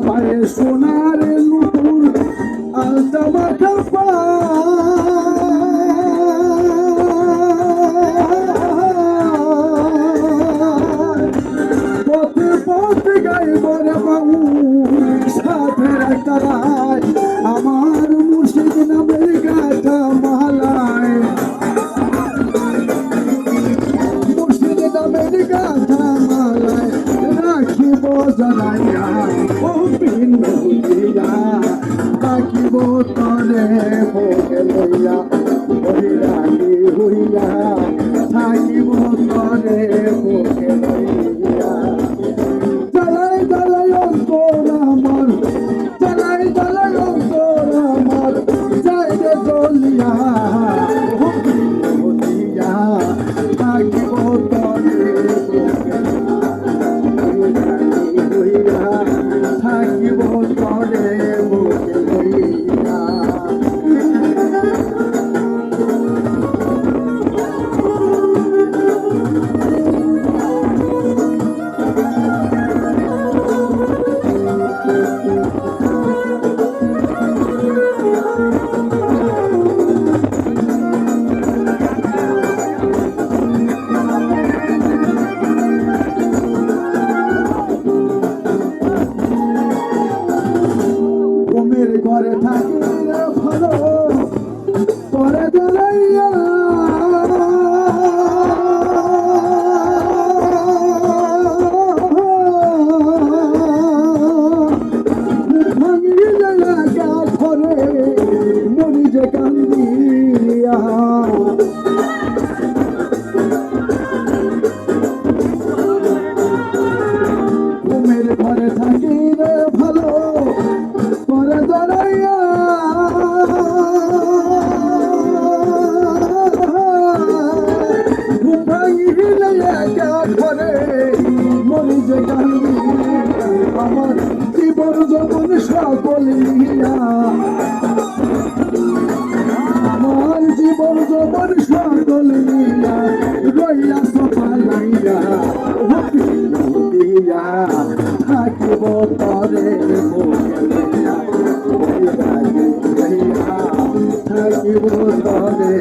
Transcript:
পায়ে সোনার নুপুর আলতা মাথা পথে পথে গাইব রে বাবু সাথে রায় আমার মুর্শিদ নামের গাথা মালায় মুর্শিদ নামের গাথা মালায় রাখিব জনাইয়া ও বিন হইয়া রাখিব তরে ভোগে লইয়া হইয়া হইয়া থাকিব তরে ভোগে লইয়া জ্বালাই জ্বালাই অন্তর আমার জ্বালাই জ্বালাই অন্তর আমার যাই রে জ্বলিয়া হইয়া থাকিব তরে হইয়া থাকিব তরে ভোগে লইয়া ঘুমের ঘরে থাকি ভালো পরে জ্বালাইয়া ভাঙিয়ে জায়গা ঘরে মরি যে কান্দিয়া ঘুমের ঘরে থাকি ভালো পরে দাঁড়াইয়া ভাঙিলে একা ঘরে মরি যে কান্দি আমার জীবন যখন সকল নিয়া আমার জীবন যখন সকল নিয়া রইয়া সফালাইয়া দিয়া থাকিব তরে থাকিব তরে